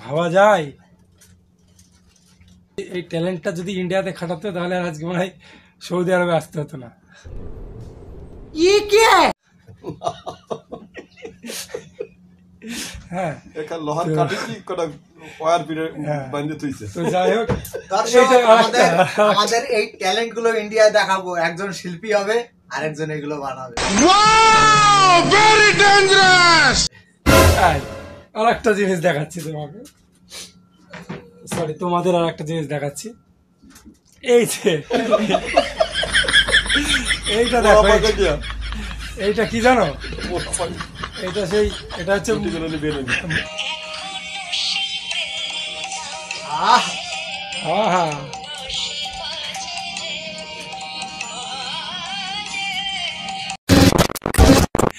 ভাবা যায় এই ট্যালেন্টটা যদি ইন্ডিয়াতে খাটাতো তাহলে আর আজকে মনে হয় সৌদি আরবে আসতে হতো না। হ্যাঁ, তো যাই হোক, আমাদের এই ট্যালেন্ট গুলো ইন্ডিয়ায় দেখাবো। একজন শিল্পী হবে, আরেকজন এগুলো বানাবে। আর একটা জিনিস দেখাচ্ছি তোমাকে, সরি তোমাদের আর একটা জিনিস দেখাচ্ছি। এই যে এইটা দেখো, এইটা কি জানো? এটা সেই, এটা হচ্ছে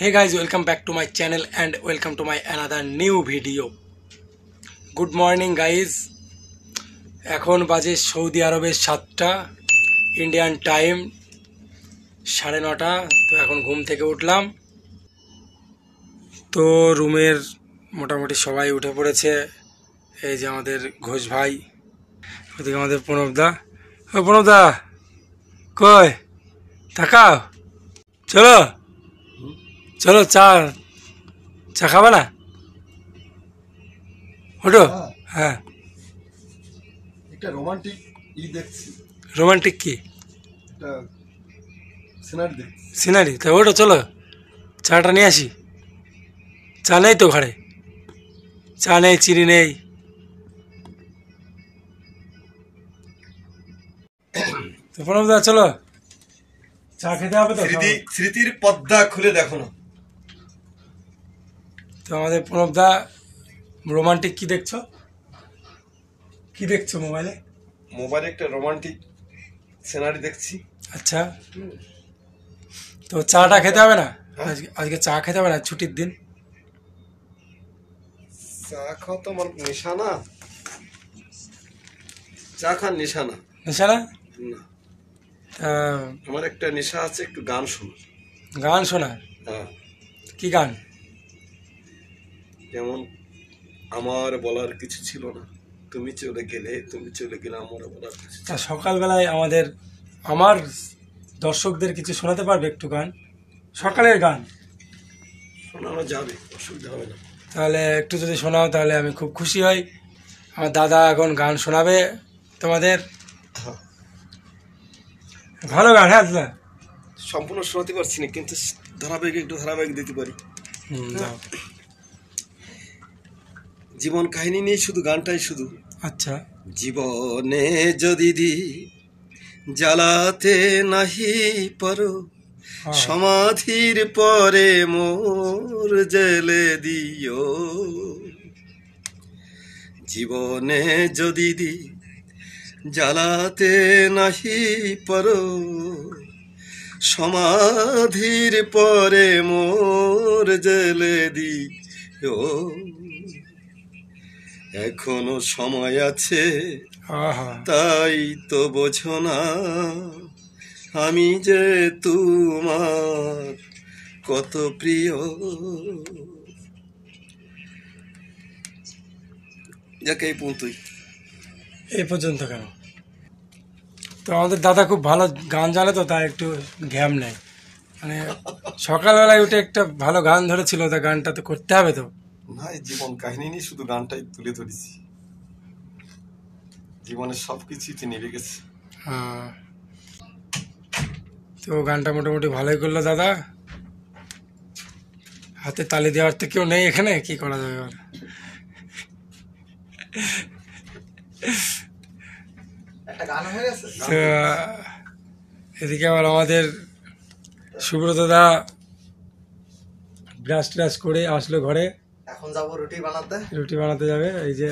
Hey guys, welcome back to my channel and welcome to my another new video. Good morning guys. এখন বাজে সৌদি আরবের 7টা, ইন্ডিয়ান টাইম 9:30। তো এখন ঘুম থেকে উঠলাম, তো রুমের মোটামুটি সবাই উঠে পড়েছে। এই যে আমাদের ঘোষ ভাই, ওদিকে আমাদের প্রণবদা। ও প্রণবদা কই, তাকাও, চলো চলো, চা খাবে না? ওঠো। হ্যাঁ, একটা রোমান্টিক দেখছি। রোমান্টিক কি? সিনারি দেখছি। সিনারি? তা ওঠো, চলো চাটা নিয়ে আসি। চা নেই তো ঘরে? চা নেই, চিনি নেই। তো প্রণবদা চলো, চা খেতে হবে তো। স্মৃতির পর্দা খুলে দেখো না। তো আমাদের প্রণবদা রোমান্টিক কি দেখছো? কি দেখছো মোবাইলে? মোবাইলে একটা রোমান্টিক সিনারি দেখছি। আচ্ছা, তো চাটা খেতে হবে না? আজকে চা খেতে হবে না, ছুটির দিন। চা খাওয়া তো আমার নেশা না। চা খাওয়ার নেশা না। নেশা না? আমার একটা নেশা আছে, একটু গান শোনা। গান শোনা? হ্যাঁ। কি গান? যেমন আমার বলার কিছু ছিল না, তুমি চলে গেলে, তুমি চলে গেলে আমার বলার কিছু। তা সকালবেলায় আমার দর্শকদের কিছু শোনাতে পারবে একটু গান? সকালের গান শোনানো যাবে, অসুবিধা হবে না। তাহলে একটু যদি শোনাও তাহলে আমি খুব খুশি হই। আমার দাদা এখন গান শোনাবে তোমাদের। ভালো গান। হ্যাঁ দাদা, সম্পূর্ণ শোনাতে পারছি না, কিন্তু একটু ধারাবাহিক দিতে পারি। জীবন কাহিনী নিয়ে শুধু গানটাই শুধু। আচ্ছা। জীবনে যদি জ্বালাতে নাহি পারো, সমাধির পরে মোর জেলে দিও। জীবনে যদি জ্বালাতে নাহি পারো, সমাধির পরে মোর জেলে দিও। এখনো সময় আছে, তাই তো বোঝো না আমি যে তোমার কত প্রিয়। যাকে এই পর্যন্তই। এই পর্যন্ত কেন? তো আমাদের দাদা খুব ভালো গান জানে, তো তাই একটু ঘ্যাম নেয়। মানে সকালবেলায় উঠে একটা ভালো গান ধরেছিল, তা গানটা তো করতে হবে তো। না, জীবন কাহিনী নিয়ে শুধু গানটাই তুলে ধরেছি। জীবনের সবকিছুই নেবে গেছে। হ্যাঁ, তো গানটা মোটামুটি ভালোই করলো দাদা। হাতে তালি দেওয়ার তো কেউ নেই এখানে, কি করা যাবে এবার? তো এদিকে আবার আমাদের সুব্রত দা ব্রাশ ট্রাশ করে আসলো ঘরে। এখন যাবো রুটি বানাতে যাবে। এই যে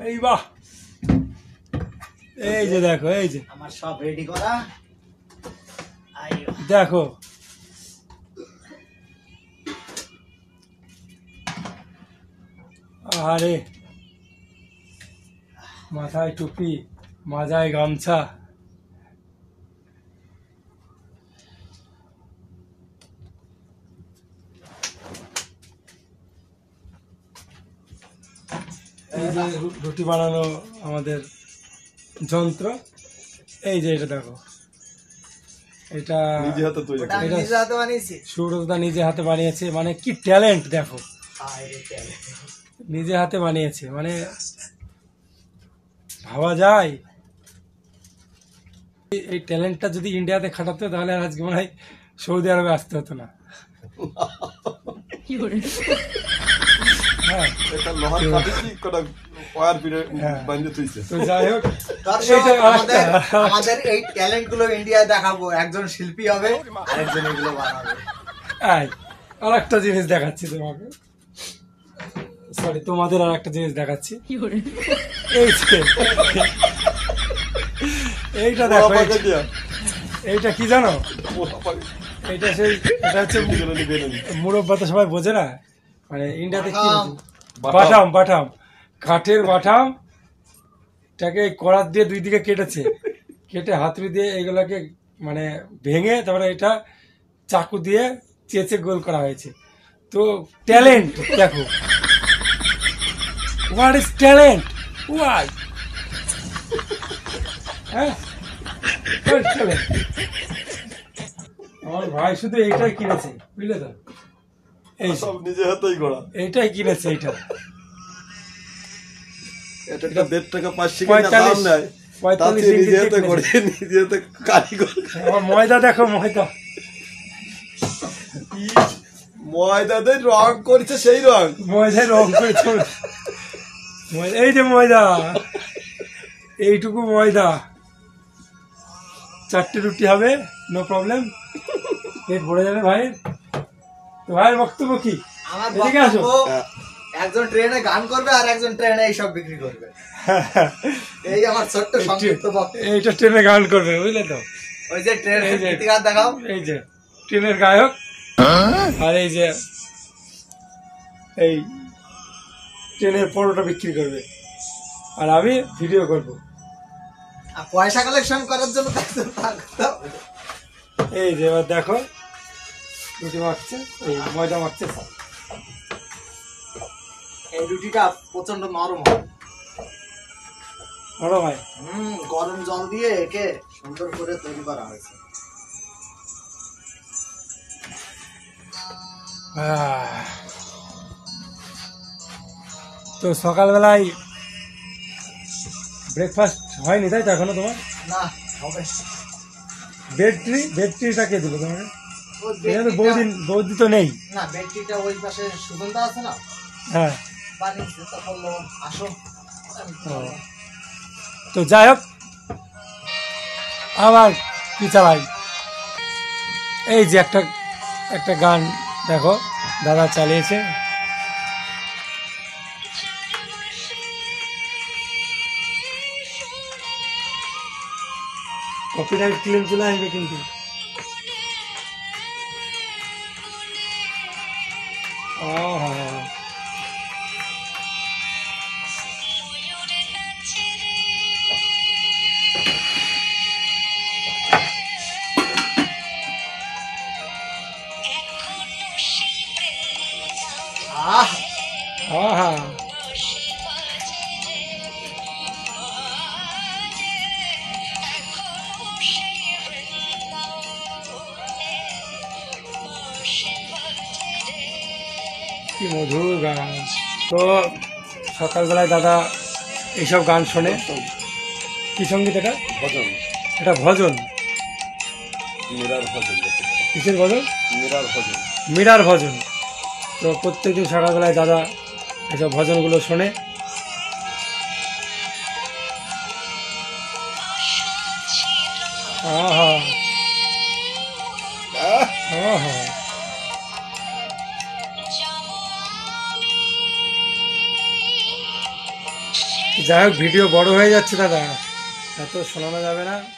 এই বাহ, এই যে দেখো, এই যে আমার সব রেডি করা। দেখো, আরে মাথায় টুপি, মাজায় গামছা। এই যে রুটি বানানো আমাদের যন্ত্র, এই যে এটা দেখো, এটা নিজে হাতে তৈরি ওটা আমি এটা- নিজে হাতে বানিয়েছি। সুব্রতদা নিজে হাতে বানিয়েছে, মানে কি ট্যালেন্ট দেখো, নিজে হাতে বানিয়েছে, মানে ভাবা যায়। এই ট্যালেন্টটা যদি ইন্ডিয়াতে খাটাতো তাহলে আর আজকে মনে হয় সৌদি আরবে আসতে হতো না। হ্যাঁ, এটা লোহার কাঠে কি কটা ওয়্যার পিড়ে হ্যাঁ। বানিয়ে তুইছে। তো যাই হোক, দর্শক, এইটা আরেকটা। আমাদের এই ট্যালেন্ট গুলো ইন্ডিয়ায় দেখাবো। একজন শিল্পী হবে, আরেকজন এগুলো বানাবে। আর একটা জিনিস দেখাচ্ছি তোমাকে, সরি তোমাদের আর একটা জিনিস দেখাচ্ছি। এই যে, এইটা দেখো, পোড়া পাকে দিয়া, এইটা কি জানো, পোড়া পাকে এইটা সেই, এটা হচ্ছে এগুলো নিবে না। মুরব্বা তো সবাই বোঝে না, মানে ইন্ডিয়াতে কি বাটাম। বাটাম, বাটাম, কাঠের বাটাম, এটাকে কড়াত দিয়ে দুই দিকে কেটেছে, কেটে হাতুড়ি দিয়ে এগুলোকে মানে ভেঙে তারপরে এটা চাকু দিয়ে চেঁচে গোল করা হয়েছে। তো ট্যালেন্ট দেখো, হোয়াট ইজ ট্যালেন্ট, ওয়াই, হ্যাঁ, what is talent? আমার ভাই শুধু এইটাই কিনেছে, বুঝলে তো, এই যে, সব নিজে হাতেই করা। এইটাই কিনেছে, এইটা এটা একটা 1.5 টাকা 5 টাকা 45 দাম নেয়। 45 তাতে নিজে রিঙ্গিত হাতে কিনেছে। করে, নিজে হাতে কারিগর। আমার ময়দা দেখো, ময়দা, ময়দা দিয়ে রং করছে সেই রং। ময়দায় রং করেছে, ময়দা, এই যে ময়দা, এইটুকু ময়দা, 4টে রুটি হবে, নো প্রবলেম, পেট ভরে যাবে ভাই। তো ভাইয়ের বক্তব্য কি? আমার এদিকে আসো। বক্তব্য, একজন ট্রেনে গান করবে আর একজন ট্রেনে এইসব বিক্রি করবে। এই আমার ছোট্ট সংক্ষিপ্ত বক্তব্য। এইটা ট্রেনে গান করবে, বুঝলে তো, ওই যে ট্রেনের এই যে- গীতিকার দেখাও। এই যে ট্রেনের গায়ক, আর এই যে এই ট্রেনের পরোটা বিক্রি করবে, আর আমি ভিডিও করব। আর পয়সা কালেকশন করার জন্য তো একজন থাকতে হবে। এই যে এবার দেখো, রুটি মাখছে, এই ময়দা মাখছে সব। এই রুটিটা প্রচন্ড নরম হয়। বড় ভাই, গরম জল দিয়ে একে সুন্দর করে তৈরি করা হয়েছে। তো সকালবেলায় ব্রেকফাস্ট হয়নি তাই তো এখনো তোমার? না হবে। বেডট্রিটা কে দিল তোমাকে? ওই এখানে তো বেডটিটা- বৌদি তো নেই। না, বেডটিটা ওই পাশে সুগন্ধা আছে না, হ্যাঁ, বানিয়েছে, তো বললো আসো। ও। তো যাই হোক, আবার কি চালাই, এই যে একটা একটা গান দেখো দাদা চালিয়েছে, কপিরাইট ক্লেম চলে আসবে কিন্তু। আহ, আহা, কি মধুর গান। তো সকালবেলায় দাদা এইসব গান শোনে। কি সঙ্গীত এটা? ভজন, এটা ভজন, মীরার ভজন, কিসের ভজন? মীরার ভজন। মীরার ভজন। তো প্রত্যেকদিন সকালবেলায় দাদা এসব ভজনগুলো শোনে। আহা, আহা, যাই হোক, ভিডিও বড় হয়ে যাচ্ছে দাদা, এত শোনানো যাবে না।